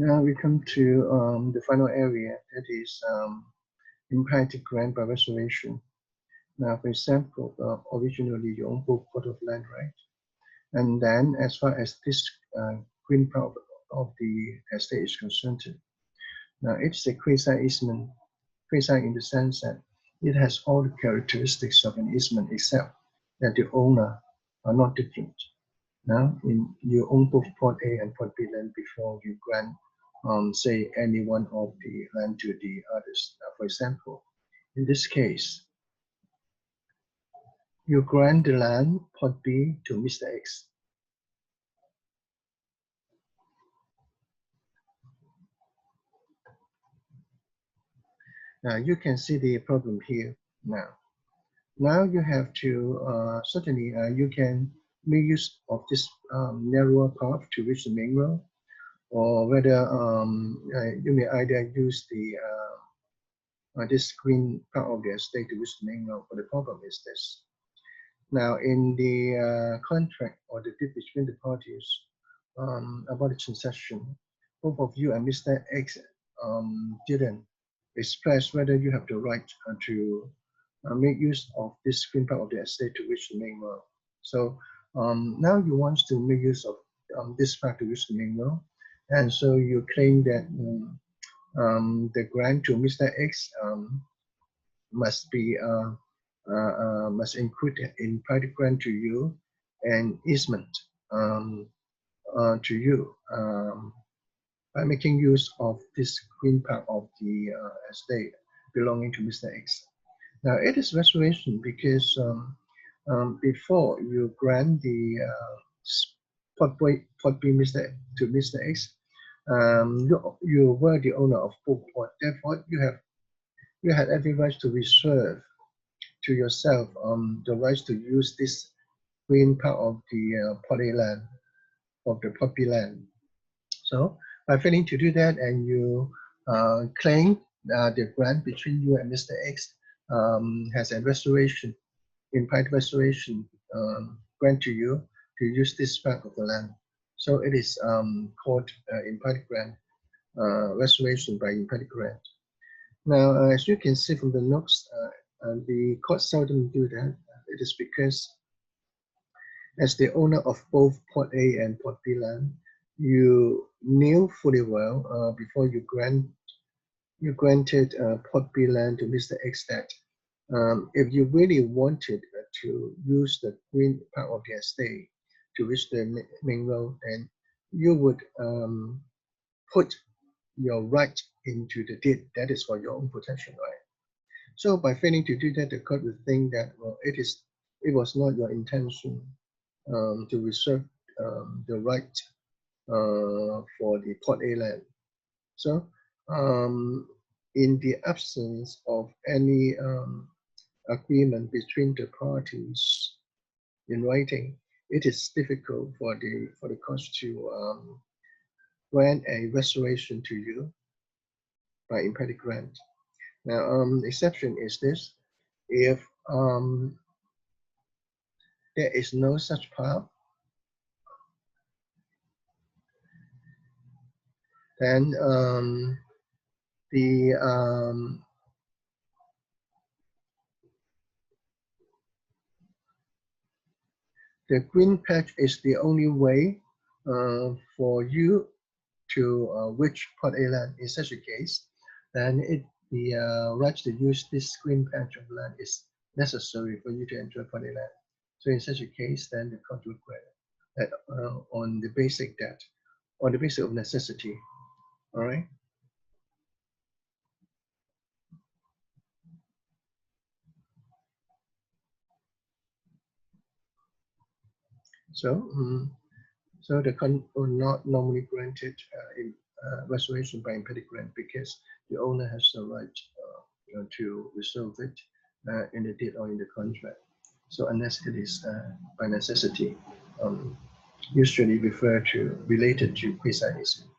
Now we come to the final area, that is impacted grant by reservation. Now, for example, originally you own both plot of land, right? And then as far as this green part of the estate is concerned, now it's a quasi-easement, quasi in the sense that it has all the characteristics of an easement except that the owner are not different. Now, you own both Plot A and Plot B land before you grant, say, any one of the land to the others. Now, for example, in this case, you grant the land Plot B to Mr. X. Now, you can see the problem here now. Now you have to, certainly you can make use of this narrower path to reach the main road, or whether you may either use the this green part of the estate to reach the main road. But the problem is this. Now in the contract or the deed between the parties about the transaction, both of you and Mr. X didn't express whether you have the right to make use of this green part of the estate to reach the main road. So now you want to make use of this part to reach the main road, and so you claim that the grant to Mr. X must be must include in private grant to you and easement to you by making use of this green part of the estate belonging to Mr. X. Now it is reservation because before you grant the Plot B to Mr. X, you were the owner of both plots. Therefore, you had every right to reserve to yourself the rights to use this green part of the Plot A land, of the Plot B land. So by failing to do that, and you claim the grant between you and Mr. X has a restoration, implied restoration grant to you to use this part of the land. So it is called implied grant, restoration by implied grant. Now, as you can see from the notes, the court seldom do that. It is because as the owner of both Plot A and Plot B land, you knew fully well before you granted Plot B land to Mr. X that if you really wanted to use the green part of the estate to reach the main road, then you would put your right into the deed. That is for your own protection, right? So by failing to do that, the court would think that it was not your intention to reserve the right for the Plot A land. So in the absence of any agreement between the parties in writing, it is difficult for the court to grant a restoration to you by implied grant. Now, exception is this: if there is no such path, then the green patch is the only way for you to reach Plot A land. In such a case, then the right to use this green patch of land is necessary for you to enter Plot A land. So in such a case, then the court would grant that on the basis of necessity. All right. So, so the court will not normally granted restoration by implied grant because the owner has the right to reserve it in the deed or in the contract. So unless it is by necessity, usually related to quasi-easement.